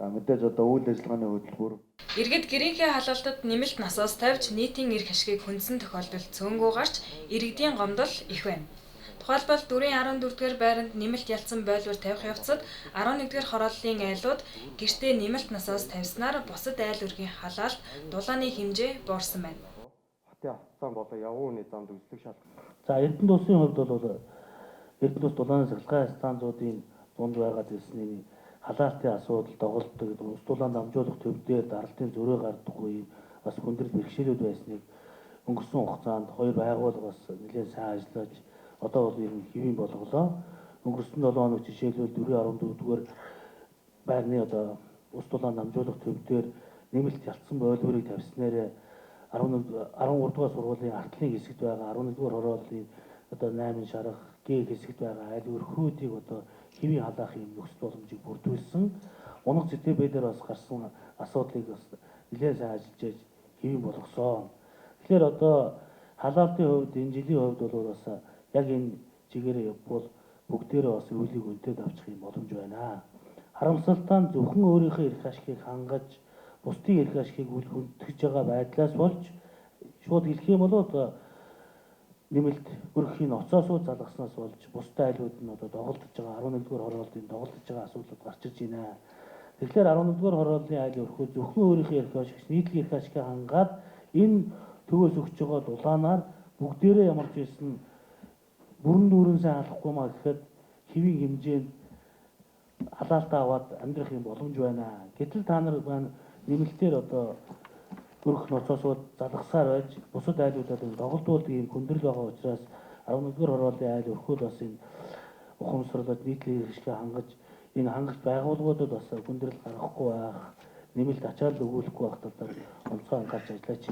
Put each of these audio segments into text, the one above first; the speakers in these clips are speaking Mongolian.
За мэдээж одоо үйл ажиллагааны хөтөлбөр Иргэд гэрийнхээ халаалтад нэмэлт насаас тавьж нийтийн эрх ашигыг хүндсэн тохиолдолд цөөнгөө гарч иргэдийн гомдол их байна. Тухайлбал Дүрийн 14-р байранд нэмэлт ялсан бойлуур тавих явцад 11-р хорооллын айлууд гэртээ нэмэлт насаас тавьснаар бусад айл өргийн халаалт дулааны хэмжээ буурсан байна. хотын автоцаан болон явган хүний замд үзлэх шалгалт. За Эрдэнэ улсын хувьд бол Эрдэнэ ус дулааны цахилгаан станцуудын дунд байгаа дэсний халаалтын асуудал доголддог ус дулаан дамжуулах төв дээр даралтын зөрөө гардаггүй бас хүндрэл бэрхшээлүүд байсныг өнгөрсөн хугацаанд хоёр байгууллага бас нэлээд сайн ажиллаж одоо бол ер нь хэвийн болголоо. Өнгөрсөн 7 хоног жишээлбэл Дүрийн 14-р байрны одоо ус дулаан дамжуулах төв дээр нэмэлт ялцсан бойлуурыг тавьснараа 13-р сургуулийн артлын хэсэгт байгаа 11-р хорооллын одоо 8 шарах Г хэсэгт байгаа айл өрхүүдийг одоо хэвийн халаах юм нөхцөл боломжийг бүрдүүлсэн. Унах зэтэбэ дээр бас гарсан асуудлыг бас нэлээд сайн ажиллаж хэвийн болгосон. Тэгэхээр одоо халаалтын хувьд энэ жилийн хувьд бол бас яг энэ чигээрээ явбал бүгдээрээ бас үйлийг үнэтэд авчих юм боломж байна. Харамсалтай нь зөвхөн өөрийнхөө эрх ашигыг хангаж бусдын эрх ашигыг хүндэтгэж байгаа байдлаас болж шууд хэлэх юм бол одоо нэмэлт өрхийн оцоосууд залгаснаас болж бусдын айлууд нь одоо доголдож байгаа 11-р хорооллын доголдож байгаа асуудлууд гарч ирж байна. Тэгэхээр 11-р хорооллын айл өрхөө зөвхөн өөрийнхөө эрх ашигч нийтлэг эрх ашигыг хангаад энэ төвөөс өгч байгаа дулаанаар бүгдээрээ ямар ч байсан бүрэн дүүрэн сайн халахгүй маа гэхэд хэвийн хэмжээнд халаалтаа аваад амьдрах юм боломж байна. Гэтэл та нар нэмэлтээр одоо өрх ноцоосууд залгасаар байж бусад айлуудад доголдуулдаг юм хүндрэл байгаа учраас 11-р хорооллын айл өрхүүд бас энэ ухамсарлаад нийтлэг эрх ашигыг хангаж энэ хангах байгууллагуудад бас хүндрэл гаргахгүй байх, нэмэлт ачаал өгүүлэхгүй байх талаар онцгой анхаарч ажиллаач.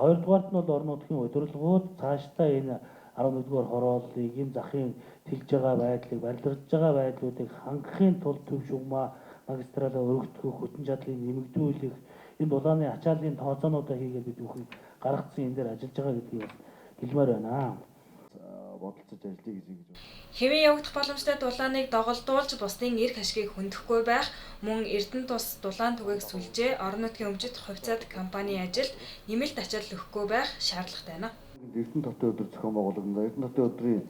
Хоёрдугаарт нь бол орон нутгийн удирдлагууд цаашдаа энэ 11-р хорооллыг энэ захын тэлж байгаа байдлыг барилгаж байгаа байдлуудыг хангахын тулд төв шугамаа магистралаа өргөдгөх хүчин чадлыг нэмэгдүүлэх энэ дулааны ачааллын тооцоонуудаа хийгээд бид бүхэн гаргацсан энэ дээр ажиллаж байгаа гэдгийг бас хэлмээр байна. Бодолцож ажиллая гэж байна. Хэвийн явагдах боломжтой дулааныг доголдуулж бусдын эрх ашигыг хөндөхгүй байх мөн Эрдэнэ тус дулаан түгээх сүлжээ орон нутгийн өмчит хувьцаат компанийн ажилд нэмэлт ачаал өгөхгүй байх шаардлагатай байна. Эрдэнэ татвын өдөр зохион байгуулагдана. Эрдэнэ татвын өдрийн